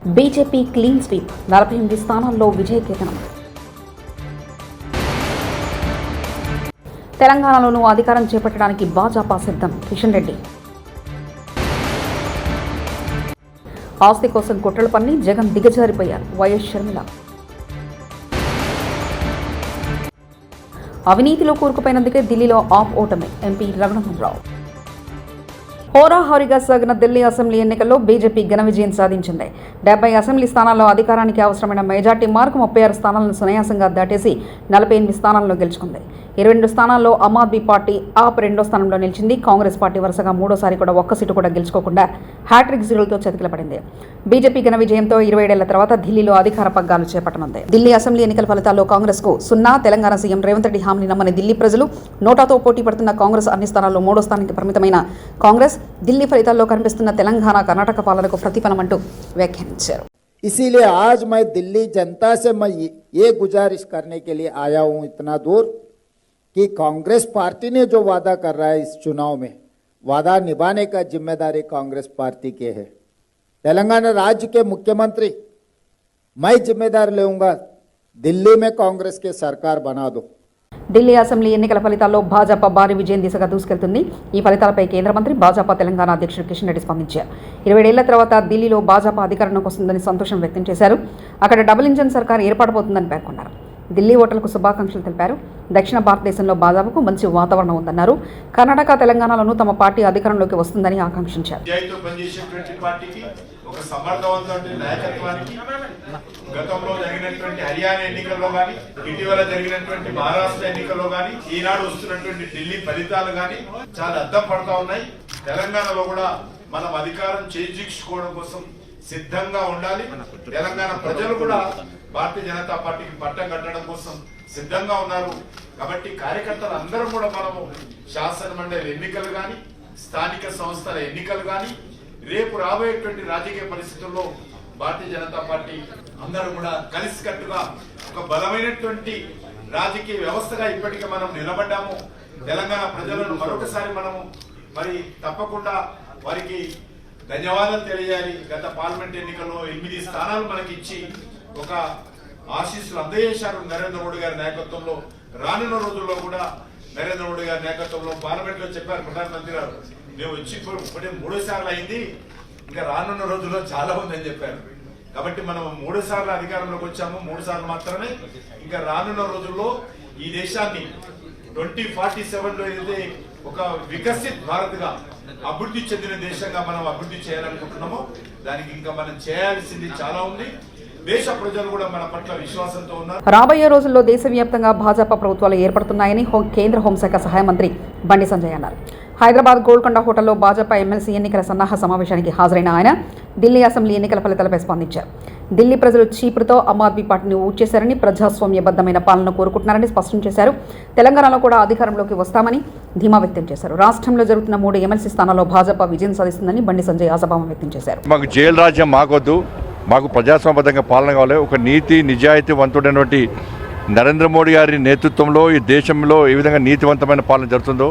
BJP clean sweep 48 స్థానాల్లో విజయకేతనం. తెలంగాణలోనూ అధికారం చేపట్టడానికి భాజపా సిద్ధం. కిషన్ రెడ్డి. ఆస్తి కోసం కుట్రలు పన్ని జగన్ దిగజారిపోయారు. వైఎస్ షర్మిల. అవినీతిలో కూరుకుపోయినందుకే ఢిల్లీలో ఆప్ ఓటమి. ఎంపీ రఘునందనరావు. హోరాహోరీగా సాగిన ఢిల్లీ అసెంబ్లీ ఎన్నికల్లో బీజేపీ ఘన విజయం సాధించింది. 70 అసెంబ్లీ స్థానాల్లో అధికారానికి అవసరమైన మెజార్టీ మార్కు 36 స్థానాలను సునాయాసంగా దాటేసి 48 స్థానాలను గెలుచుకుంది. 22 స్థానాల్లో ఆమ్ ఆద్మీ పార్టీ ఆప్ 2వ స్థానంలో నిలిచింది. కాంగ్రెస్ పార్టీ వరుసగా 3వ కూడా ఒక్క సీటు కూడా గెలుచుకోకుండా హ్యాట్రిక్ జీరోలతో చతికిలపడింది. బీజేపీ ఘన విజయంతో 27 ఏళ్ల తర్వాత ఢిల్లీలో అధికార పగ్గాలు చేపట్టనుంది. ఢిల్లీ అసెంబ్లీ ఎన్నికల ఫలితాల్లో కాంగ్రెస్కు 0. తెలంగాణ సీఎం రేవంత్ రెడ్డి హామీని నమ్మని ఢిల్లీ ప్రజలు. నోటాతో పోటీ పడుతున్న కాంగ్రెస్ అన్ని స్థానాల్లో 3వ స్థానానికి పరిమితమైన కాంగ్రెస్ ఢిల్లీ ఫలితాల్లో కనిపిస్తున్న తెలంగాణ కర్ణాటక పాలనకు ప్రతిఫలమంటూ వ్యాఖ్యానించారు. इसीलिए आज मैं दिल्ली जनता से मैं ये गुजारिश करने के लिए आया हूं इतना दूर कि कांग्रेस पार्टी ने जो वादा कर रहा है इस चुनाव में, वादा निभाने का जिम्मेदारी कांग्रेस पार्टी के है. तेलंगाना राज्य के मुख्यमंत्री मैं जिम्मेदार लेऊंगा, दिल्ली में कांग्रेस के सरकार बना दो. ఢిల్లీ అసెంబ్లీ ఎన్నికల ఫలితాల్లో భాజపా భారీ విజయం దిశగా దూసుకెళ్తుంది. ఈ ఫలితాలపై కేంద్ర మంత్రి భాజపా తెలంగాణ అధ్యక్షుడు కిషన్ రెడ్డి స్పందించారు. 27 ఏళ్ల తర్వాత ఢిల్లీలో భాజపా అధికారంలోకి వస్తుందని సంతోషం వ్యక్తం చేశారు. అక్కడ డబుల్ ఇంజన్ సర్కార్ ఏర్పడబోతుందని పేర్కొన్నారు. ఢిల్లీ ఓటర్లకు శుభాకాంక్షలు తెలిపారు. దక్షిణ భారతదేశంలో భాజపాకు మంచి వాతావరణం ఉందన్నారు. కర్ణాటక తెలంగాణలోనూ తమ పార్టీ అధికారంలోకి వస్తుందని ఆకాంక్షించారు. ఒక సమర్థవంతమైన నాయకత్వానికి గతంలో జరిగినటువంటి హర్యానా ఎన్నికల్లో కానీ, ఇటీవల జరిగినటువంటి మహారాష్ట్ర ఎన్నికల్లో కానీ, ఈనాడు వస్తున్నటువంటి ఢిల్లీ ఫలితాలు కానీ చాలా అద్దం పడతా ఉన్నాయి. తెలంగాణలో కూడా మనం అధికారం చేజిక్కోవడం కోసం సిద్ధంగా ఉండాలి. తెలంగాణ ప్రజలు కూడా భారతీయ జనతా పార్టీకి పట్టం కట్టడం కోసం సిద్ధంగా ఉన్నారు. కాబట్టి కార్యకర్తలు అందరం కూడా మనము శాసన మండలి ఎన్నికలు కానీ, స్థానిక సంస్థల ఎన్నికలు కానీ, రేపు రాబోయేటువంటి రాజకీయ పరిస్థితుల్లో భారతీయ జనతా పార్టీ అందరూ కూడా కలిసికట్టుగా ఒక బలమైనటువంటి రాజకీయ వ్యవస్థగా ఇప్పటికే మనం నిలబడ్డాము. తెలంగాణ ప్రజలను మరొకసారి మనము మరి తప్పకుండా వారికి ధన్యవాదాలు తెలియాలి. గత పార్లమెంట్ ఎన్నికల్లో 8 స్థానాలు మనకి ఇచ్చి ఒక ఆశీస్సులు అందజేశారు నరేంద్ర మోడీ గారి నాయకత్వంలో. రానున్న రోజుల్లో కూడా నరేంద్ర మోడీ గారి నాయకత్వంలో పార్లమెంట్ లో చెప్పారు ప్రధానమంత్రి గారు, మేము వచ్చి ఇప్పుడే 3 సార్లు అయింది, ఇంకా రానున్న రోజుల్లో చాలా ఉందని చెప్పారు. కాబట్టి మనం 3 సార్లు అధికారంలోకి వచ్చాము, 3 సార్లు మాత్రమే. ఇంకా రానున్న రోజుల్లో ఈ దేశాన్ని 2047లో ఏదైతే ఒక వికసిత్ భారత్ గా అభివృద్ధి చెందిన దేశంగా మనం అభివృద్ధి చేయాలనుకుంటున్నామో దానికి ఇంకా మనం చేయాల్సింది చాలా ఉంది. దేశ ప్రజలు కూడా మన పట్ల విశ్వాసంతో ఉన్నారు. రాబోయే రోజుల్లో దేశవ్యాప్తంగా భాజపా ప్రభుత్వాలు ఏర్పడుతున్నాయని కేంద్ర హోంశాఖ సహాయ మంత్రి బండి సంజయ్ అన్నారు. హైదరాబాద్ గోల్కొండ హోటల్లో భాజపా ఎమ్మెల్సీ ఎన్నికల సన్నాహ సమావేశానికి హాజరైన ఆయన ఢిల్లీ అసెంబ్లీ ఎన్నికల ఫలితాలపై స్పందించారు. ఢిల్లీ ప్రజలు చీపురుతో ఆమ్ ఆద్మీ పార్టీని ఊడ్చేశారని, ప్రజాస్వామ్యబద్ధమైన పాలన కోరుకుంటున్నారని స్పష్టం చేశారు. తెలంగాణలో కూడా అధికారంలోకి వస్తామని ధీమా వ్యక్తం చేశారు. రాష్ట్రంలో జరుగుతున్న 3 ఎమ్మెల్సీ స్థానాల్లో భాజపా విజయం సాధిస్తుందని బండి సంజయ్ ఆశాభావం వ్యక్తం చేశారు. మాకు జైలు రాజ్యం మాకొద్దు, మాకు ప్రజాస్వామ్యబద్ధంగా పాలన కావాలి. ఒక నీతి నిజాయితీ వంతుడైనటువంటి నరేంద్ర మోడీ గారి నేతృత్వంలో ఈ దేశంలో ఏ విధంగా నీతివంతమైన పాలన జరుగుతుందో,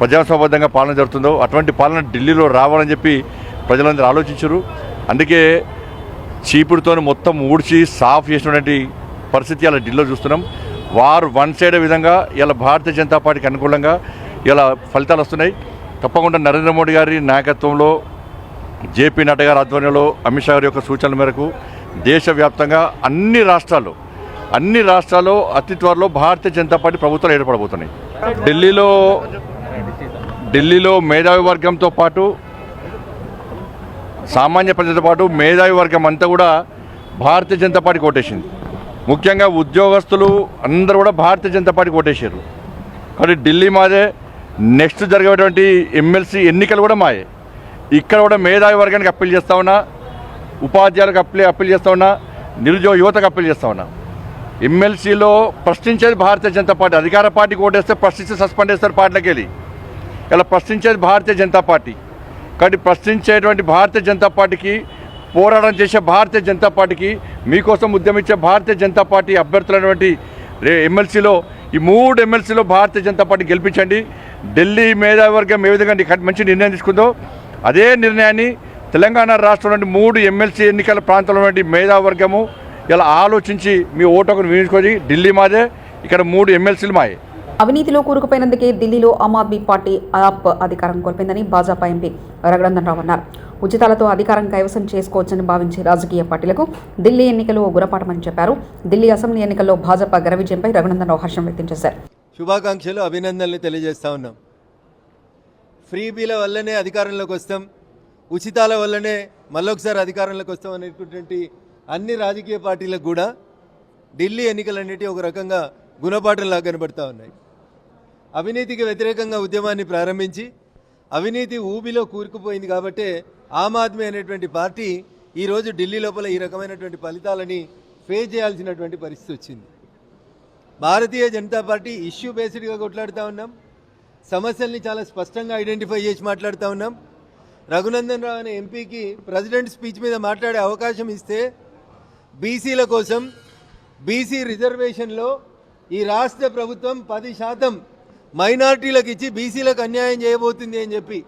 ప్రజాస్వామ్యబద్ధంగా పాలన జరుగుతుందో అటువంటి పాలన ఢిల్లీలో రావాలని చెప్పి ప్రజలందరూ ఆలోచించారు. అందుకే చీపుడుతో మొత్తం ఊడ్చి సాఫ్ చేసినటువంటి పరిస్థితి ఇలా ఢిల్లీలో చూస్తున్నాం. వారు వన్ సైడ్ విధంగా ఇలా భారతీయ జనతా పార్టీకి అనుకూలంగా ఇలా ఫలితాలు వస్తున్నాయి. తప్పకుండా నరేంద్ర మోడీ గారి నాయకత్వంలో, జేపీ నడ్డా గారి ఆధ్వర్యంలో, అమిత్ షా గారి యొక్క సూచనల మేరకు దేశవ్యాప్తంగా అన్ని రాష్ట్రాల్లో అతి త్వరలో భారతీయ జనతా పార్టీ ప్రభుత్వాలు ఏర్పడబోతున్నాయి. ఢిల్లీలో మేధావి వర్గంతో పాటు, సామాన్య ప్రజలతో పాటు మేధావి వర్గం అంతా కూడా భారతీయ జనతా పార్టీకి ఓటేసింది. ముఖ్యంగా ఉద్యోగస్తులు అందరూ కూడా భారతీయ జనతా పార్టీకి ఓటేసారు. కాబట్టి ఢిల్లీ మాదే, నెక్స్ట్ జరిగేటువంటి ఎమ్మెల్సీ ఎన్నికలు కూడా మాయే. ఇక్కడ కూడా మేధావి వర్గానికి అప్పీల్ చేస్తా ఉన్నా, ఉపాధ్యాయులకు అప్పీల్ చేస్తా ఉన్నా, నిరుద్యోగ యువతకు అప్పీల్ చేస్తా ఉన్నా. ఎమ్మెల్సీలో ప్రశ్నించేది భారతీయ జనతా పార్టీ. అధికార పార్టీకి ఓటేస్తే ప్రశ్నిస్తే సస్పెండ్ చేస్తారు పార్టీలోకి వెళ్ళి. ఇలా ప్రశ్నించేది భారతీయ జనతా పార్టీ. కాబట్టి ప్రశ్నించేటువంటి భారతీయ జనతా పార్టీకి, పోరాటం చేసే భారతీయ జనతా పార్టీకి, మీకోసం ఉద్యమించే భారతీయ జనతా పార్టీ అభ్యర్థులైనటువంటి ఎమ్మెల్సీలో ఈ 3 ఎమ్మెల్సీలో భారతీయ జనతా పార్టీ గెలిపించండి. ఢిల్లీ మేధావి వర్గం ఏ విధంగా మంచి నిర్ణయం తీసుకుందో అదే నిర్ణయాన్ని తెలంగాణ రాష్ట్రంలోని 3 ఎమ్మెల్సీ ఎన్నికల ప్రాంతంలో మేధావర్గము ఇలా ఆలోచించి మీ ఓటును వినియోగించుకొని ఢిల్లీ మాదే, ఇక్కడ 3 ఎమ్మెల్సీలు మాయే. అవినీతిలో కూరుకుపోయినందుకే ఢిల్లీలో ఆమ్ ఆద్మీ పార్టీ ఆప్ అధికారం కోల్పోయిందని భాజపా ఎంపీ రఘునందన్ రావు అన్నారు. ఉచితాలతో అధికారం కైవసం చేసుకోవచ్చని భావించే రాజకీయ పార్టీలకు ఢిల్లీ ఎన్నికలు గుణపాఠమని చెప్పారు. ఢిల్లీ అసెంబ్లీ ఎన్నికల్లో భాజపా ఘన విజయంపై రఘునందన్ రావు హర్షం వ్యక్తం చేశారు. శుభాకాంక్షలు, అభినందనలు తెలియజేస్తా ఉన్నాం. ఫ్రీబీల వల్లనే అధికారంలోకి వస్తాం, ఉచితాల వల్లనే మళ్ళొకసారి అధికారంలోకి వస్తాం అనేటువంటి అన్ని రాజకీయ పార్టీలకు కూడా ఢిల్లీ ఎన్నికలన్నిటి ఒక రకంగా గుణపాఠంలాగా కనబడతా ఉన్నాయి. అవినీతికి వ్యతిరేకంగా ఉద్యమాన్ని ప్రారంభించి అవినీతి ఊబిలో కూరుకుపోయింది కాబట్టి ఆమ్ ఆద్మీ అనేటువంటి పార్టీ ఈరోజు ఢిల్లీ లోపల ఈ రకమైనటువంటి ఫలితాలని ఫేస్ చేయాల్సినటువంటి పరిస్థితి వచ్చింది. భారతీయ జనతా పార్టీ ఇష్యూ బేస్డ్గా కొట్లాడుతూ ఉన్నాం, సమస్యల్ని చాలా స్పష్టంగా ఐడెంటిఫై చేసి మాట్లాడుతూ ఉన్నాం. రఘునందన్ రావు అనే ఎంపీకి ప్రెసిడెంట్ స్పీచ్ మీద మాట్లాడే అవకాశం ఇస్తే బీసీల కోసం బీసీ రిజర్వేషన్లో ఈ రాష్ట్ర ప్రభుత్వం 10% మైనార్టీలకు ఇచ్చి బీసీలకు అన్యాయం చేయబోతుంది అని చెప్పి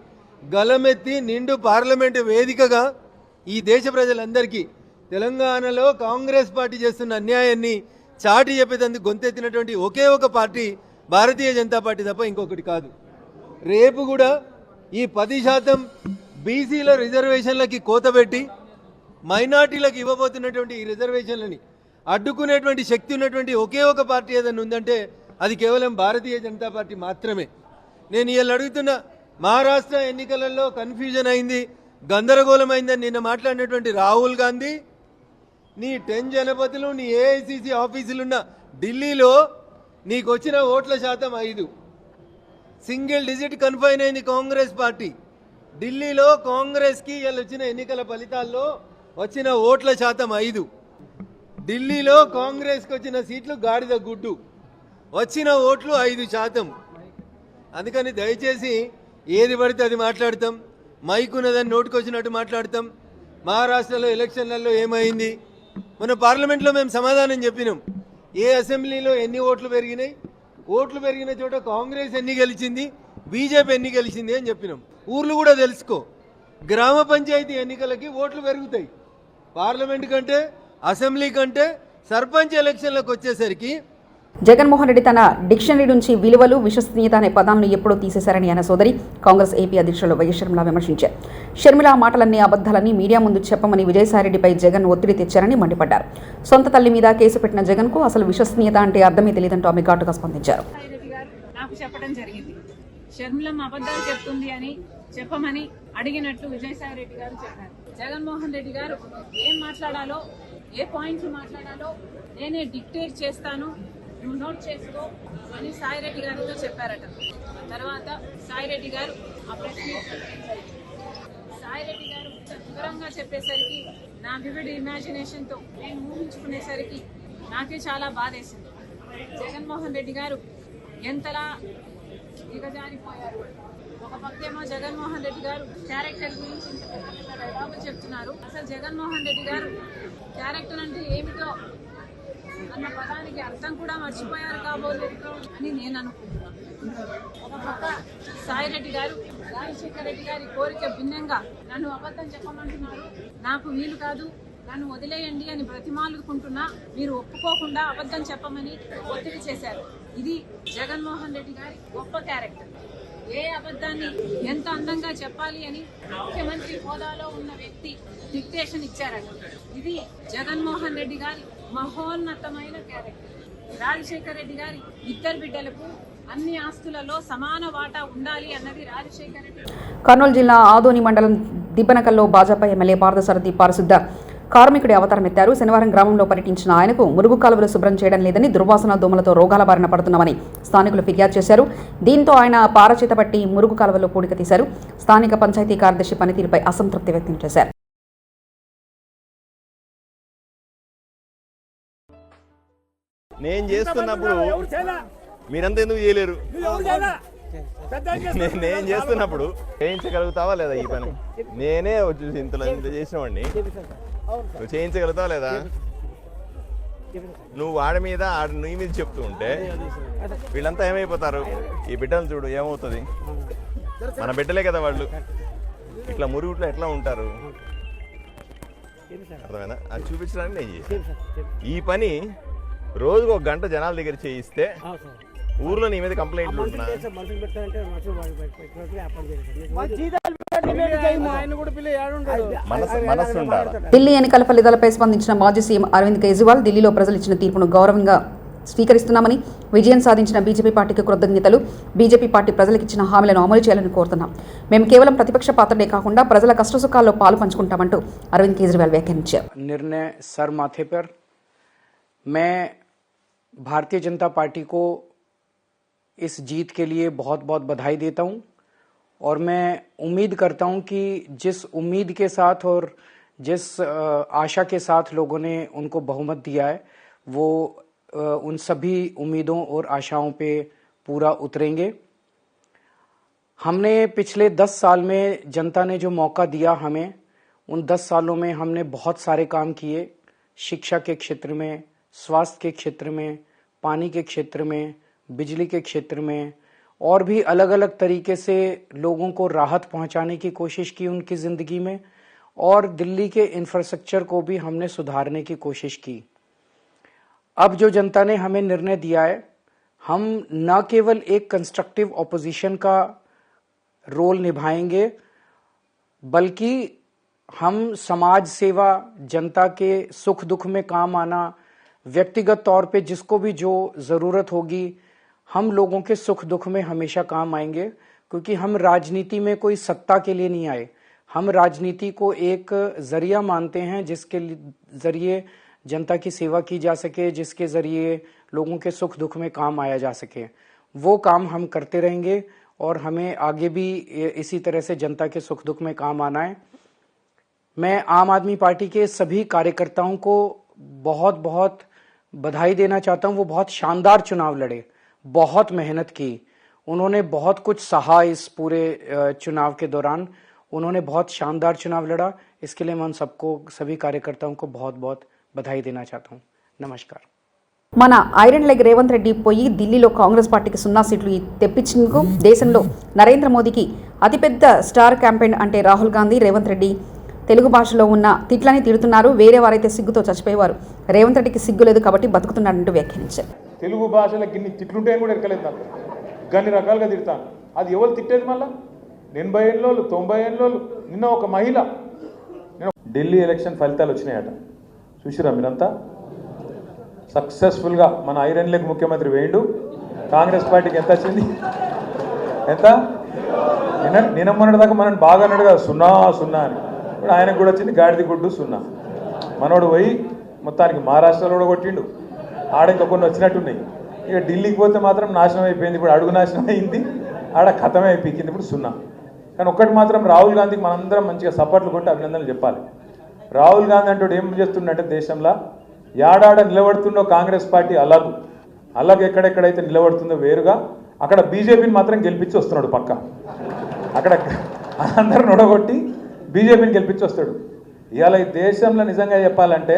గలమెత్తి నిండు పార్లమెంటు వేదికగా ఈ దేశ ప్రజలందరికీ తెలంగాణలో కాంగ్రెస్ పార్టీ చేస్తున్న అన్యాయాన్ని చాటి చెప్పేందుకు గొంతెత్తినటువంటి ఒకే ఒక పార్టీ భారతీయ జనతా పార్టీ తప్ప ఇంకొకటి కాదు. రేపు కూడా ఈ 10% బీసీల రిజర్వేషన్లకి కోతబెట్టి మైనార్టీలకు ఇవ్వబోతున్నటువంటి ఈ రిజర్వేషన్లని అడ్డుకునేటువంటి శక్తి ఉన్నటువంటి ఒకే ఒక పార్టీ ఏదైనా ఉందంటే అది కేవలం భారతీయ జనతా పార్టీ మాత్రమే. నేను ఇవాళ అడుగుతున్న, మహారాష్ట్ర ఎన్నికలలో కన్ఫ్యూజన్ అయింది, గందరగోళమైందని నిన్న మాట్లాడినటువంటి రాహుల్ గాంధీ, నీ 10 జనపదులు నీ ఏఐసిసి ఆఫీసులున్న ఢిల్లీలో నీకు వచ్చిన ఓట్ల శాతం 5, సింగిల్ డిజిట్ కన్ఫైన్ అయింది కాంగ్రెస్ పార్టీ. ఢిల్లీలో కాంగ్రెస్కి ఇవాళ వచ్చిన ఎన్నికల ఫలితాల్లో వచ్చిన ఓట్ల శాతం 5. ఢిల్లీలో కాంగ్రెస్కి వచ్చిన సీట్లు గాడిద గుడ్డు, వచ్చిన ఓట్లు 5%. అందుకని దయచేసి ఏది పడితే అది మాట్లాడతాం, మైక్ ఉన్నదని నోటికి వచ్చినట్టు మాట్లాడతాం. మహారాష్ట్రలో ఎలక్షన్లలో ఏమైంది, మన పార్లమెంట్లో మేము సమాధానం చెప్పినాం. ఏ అసెంబ్లీలో ఎన్ని ఓట్లు పెరిగినాయి, ఓట్లు పెరిగిన చోట కాంగ్రెస్ ఎన్ని గెలిచింది, బీజేపీ ఎన్ని గెలిచింది అని చెప్పినాం. ఊర్లు కూడా తెలుసుకో, గ్రామ పంచాయతీ ఎన్నికలకి ఓట్లు పెరుగుతాయి, పార్లమెంట్ కంటే అసెంబ్లీ కంటే సర్పంచ్ ఎలక్షన్లకు వచ్చేసరికి. జగన్మోహన్ రెడ్డి తన డిక్షనరీ నుంచి విలువలు, విశ్వసనీయత అనే పదాలను ఎప్పుడూ తీసేశారని ఆయన సోదరి కాంగ్రెస్ ఏపీ అధ్యక్షులు వైఎస్ షర్మిల విమర్శించారు. షర్మిల మాటలన్నీ అబద్ధాలని మీడియా ముందు చెప్పమని విజయసాయిరెడ్డిపై జగన్ ఒత్తిడి తెచ్చారని మండిపడ్డారు. సొంత తల్లి మీద కేసు పెట్టిన జగన్కు అసలు విశ్వసనీయత అంటే అర్థమే తెలియదంటూ ఆమె ఘాటుగా స్పందించారు. నాకు చెప్పడం జరిగింది, షర్మిలమ్మ అబద్ధాలు చెప్తుంది అని చెప్పమని అడిగినట్లు విజయసాయిరెడ్డి గారు చెప్పారు. జగన్మోహన్ రెడ్డి గారు ఏం మాట్లాడాలో, ఏ పాయింట్లు మాట్లాడాలో నేనే డిక్టేట్ చేస్తాను, నువ్వు నోట్ చేసుకో అని సాయిరెడ్డి గారితో చెప్పారట. తర్వాత సాయిరెడ్డి గారు ఆ ప్రెస్ మీట్ సాయిరెడ్డి గారు వివరంగా చెప్పేసరికి నా వివిడ్ ఇమాజినేషన్తో నేను ఊహించుకునేసరికి నాకే చాలా బాధేసింది. జగన్మోహన్ రెడ్డి గారు ఎంతలా దిగజారిపోయారు. ఒక పక్కేమో జగన్మోహన్ రెడ్డి గారు క్యారెక్టర్ గురించి ఇంత పెద్ద డైలాగులు చెప్తున్నారు. అసలు జగన్మోహన్ రెడ్డి గారు క్యారెక్టర్ అంటే ఏమిటో అన్న పదానికి అర్థం కూడా మర్చిపోయారు కాబోలు అని నేను అనుకుంటున్నాను. ఒక పక్క సాయిరెడ్డి గారు రాజశేఖర రెడ్డి గారి కోరిక భిన్నంగా నన్ను అబద్ధం చెప్పమంటున్నారు, నాకు వీలు కాదు, నన్ను వదిలేయండి అని బ్రతిమాలుకుంటున్నా మీరు ఒప్పుకోకుండా అబద్ధం చెప్పమని ఒత్తిడి చేశారు. ఇది జగన్మోహన్ రెడ్డి గారి గొప్ప క్యారెక్టర్. ఏ అబద్ధాన్ని ఎంత అందంగా చెప్పాలి అని ముఖ్యమంత్రి హోదాలో ఉన్న వ్యక్తి డిక్టేషన్ ఇచ్చారట. ఇది జగన్మోహన్ రెడ్డి గారి మహోన్నతమైన క్యారెక్టర్. రాజశేఖర రెడ్డి గారి 2 బిడ్డలకు అన్ని ఆస్తులలో సమాన వాటా ఉండాలి అన్నది రాజశేఖర రెడ్డి. కర్నూలు జిల్లా ఆదోని మండలం దిబ్బనకల్లో భాజపా ఎమ్మెల్యే పార్థసారథి పారిశుద్ధ కార్మికుడి అవతారం ఎత్తారు. శనివారం గ్రామంలో పర్యటించిన ఆయనకు మురుగు కాలువలు శుభ్రం చేయడం లేదని, దుర్వాసన దోమలతో రోగాల బారిన పడుతున్నామని స్థానికులు ఫిర్యాదు చేశారు. దీంతో ఆయన పారచేత పట్టి మురుగు కాలువలో పూడిక తీశారు. స్థానిక పంచాయతీ కార్యదర్శి పనితీరుపై అసంతృప్తి వ్యక్తం చేశారు. నేను చేస్తున్నప్పుడు మీరంతా ఎందుకు చేయలేరు? నేను చేస్తున్నప్పుడు చేయించగలుగుతావా లేదా ఈ పని? నేనే వచ్చి ఇంత చేసినవాడిని, నువ్వు చేయించగలుగుతావా లేదా? నువ్వు వాడి మీద నీ మీద చెప్తూ ఉంటే వీళ్ళంతా ఏమైపోతారు? ఈ బిడ్డలు చూడు ఏమవుతుంది, మన బిడ్డలే కదా వాళ్ళు. ఇట్లా మురుగుట్లో ఎట్లా ఉంటారు అర్థమైనా అది చూపించడానికి నెయ్యి ఈ పని రోజుకు 1 గంట జనాల దగ్గర చేయిస్తే ఊర్లో నీ మీద కంప్లైంట్లు ఉంటున్నా మనస్సు ఉండాలి. ఢిల్లీ ఎన్నికల ఫలితాలపై స్పందించిన మాజీ సీఎం అరవింద్ కేజ్రీవాల్ ఢిల్లీలో ప్రజలు ఇచ్చిన తీర్పును గౌరవంగా స్వీకరిస్తున్నామని, విజయం సాధించిన బీజేపీ పార్టీకి కృతజ్ఞతలు, బీజేపీ పార్టీ ప్రజలకు ఇచ్చిన హామీలను అమలు చేయాలని కోరుతున్నాం. మేము కేవలం ప్రతిపక్ష పాత్రనే కాకుండా ప్రజల కష్టసుఖాల్లో పాలు పంచుకుంటామంటూ అరవింద్ కేజ్రీవాల్ వ్యాఖ్యానించారు. निर्णय सर माथे पर मैं भारतीय जनता पार्टी को इस जीत के लिए बहुत बहुत बधाई देता हूं और मैं उम्मीद करता हूं कि जिस उम्मीद के साथ और जिस आशा के साथ लोगों ने उनको बहुमत दिया है वो उन सभी उम्मीदों और आशाओं पे पूरा उतरेंगे. हमने पिछले 10 साल में जनता ने जो मौका दिया हमें, उन 10 सालों में हमने बहुत सारे काम किए. शिक्षा के क्षेत्र में, स्वास्थ्य के क्षेत्र में, पानी के क्षेत्र में, बिजली के क्षेत्र में और भी अलग अलग तरीके से लोगों को राहत पहुंचाने की कोशिश की उनकी ज़िंदगी में, और दिल्ली के इंफ्रास्ट्रक्चर को भी हमने सुधारने की कोशिश की. अब जो जनता ने हमें निर्णय दिया है, हम न केवल एक कंस्ट्रक्टिव ऑपोजिशन का रोल निभाएंगे बल्कि हम समाज सेवा, जनता के सुख दुख में काम आना, व्यक्तिगत तौर पे जिसको भी जो ज़रूरत होगी हम लोगों के सुख दुख में हमेशा काम आएंगे. क्योंकि हम राजनीति में कोई सत्ता के लिए नहीं आए, हम राजनीति को एक जरिया मानते हैं जिसके जरिए जनता की सेवा की जा सके, जिसके जरिए लोगों के सुख दुख में काम आया जा सके. वो काम हम करते रहेंगे और हमें आगे भी इसी तरह से जनता के सुख दुख में काम आना है. मैं आम आदमी पार्टी के सभी कार्यकर्ताओं को बहुत बहुत बधाई देना चाहता हूं. वो बहुत शानदार चुनाव लड़े, बहुत मेहनत की, उन्होंने बहुत कुछ सहा इस पूरे चुनाव के दौरान. उन्होंने बहुत शानदार चुनाव लड़ा. इसके लिए मैं उन सबको, सभी कार्यकर्ताओं को बहुत बहुत बधाई देना चाहता हूं. नमस्कार. మన ఐరన్ లెగ్ రేవంత్ రెడ్డి పోయి ఢిల్లీలో కాంగ్రెస్ పార్టీకి 0 సీట్లు తెప్పించేందుకు దేశంలో నరేంద్ర మోదీకి అతిపెద్ద స్టార్ క్యాంపెయిన్ అంటే రాహుల్ గాంధీ, రేవంత్ రెడ్డి తెలుగు భాషలో ఉన్న తిట్లని తిడుతున్నారు. వేరే వారైతే సిగ్గుతో చచ్చిపోయేవారు. రేవంత్ రెడ్డికి సిగ్గు లేదు కాబట్టి బతుకుతున్నాడంటూ వ్యాఖ్యానించారు. తెలుగు భాషలో గిన్ని తిట్లుంటాయని కూడా ఎరకలేదు నాకు. గన్ని రకాలుగా తిడతాను. అది ఎవరు తిట్టేది మళ్ళా? 80 ఏళ్ళోళ్ళు, 90 ఏళ్ళోళ్ళు. నిన్న ఒక మహిళ, ఢిల్లీ ఎలక్షన్ ఫలితాలు వచ్చినాయట, చూసిరా మీరంతా? సక్సెస్ఫుల్గా మన ఐరన్ లెగ్ ముఖ్యమంత్రి వేయండు. కాంగ్రెస్ పార్టీకి ఎంత వచ్చింది? ఎంత? నిన్న మొన్నటి దాకా మనం బాగా అన్నాడు కదా 0-0 అని. ఇప్పుడు ఆయనకు కూడా వచ్చింది గాడిది గుడ్డు 0. మనోడు పోయి మొత్తానికి మహారాష్ట్రలో కూడా కొట్టిండు. ఆడ ఇంకా కొన్ని వచ్చినట్టున్నాయి. ఇక ఢిల్లీకి పోతే మాత్రం నాశనం అయిపోయింది. ఇప్పుడు అడుగు నాశనం అయింది, ఆడ ఖతమే అయిపోయింది. ఇప్పుడు 0. కానీ ఒక్కటి మాత్రం రాహుల్ గాంధీకి మనందరం మంచిగా సపోర్ట్లు కొట్టి అభినందనలు చెప్పాలి. రాహుల్ గాంధీ అంటే ఏం చేస్తుండంటే దేశంలో యాడాడ నిలబడుతుండో కాంగ్రెస్ పార్టీ అలాగే ఎక్కడెక్కడైతే నిలబడుతుందో వేరుగా అక్కడ బీజేపీని మాత్రం గెలిపించి వస్తున్నాడు. పక్క అక్కడ అందరూ నొడగొట్టి బీజేపీని గెలిపించి వస్తాడు. ఇవాళ ఈ దేశంలో నిజంగా చెప్పాలంటే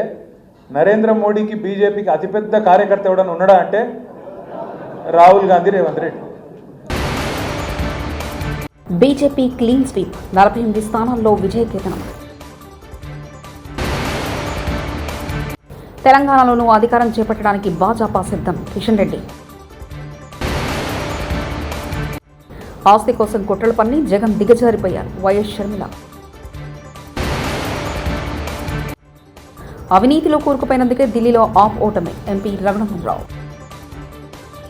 నరేంద్ర మోడీకి, బీజేపీకి అతిపెద్ద కార్యకర్త ఎవడన్నా ఉన్నాడా అంటే Rahul Gandhi, Revanth Reddy. BJP clean sweep, 48 స్థానాల్లో విజయకేతనం. తెలంగాణలోనూ అధికారం చేపట్టడానికి భాజపా సిద్ధం. కిషన్ రెడ్డి. ఆస్తి కోసం కుట్రలు పన్ని జగన్ దిగజారిపోయారు. వైఎస్ షర్మిల. అవినీతిలో కూరుకుపోయినందుకే ఢిల్లీలో ఆప్ ఓటమి. ఎంపీ రఘునందన్ రావు.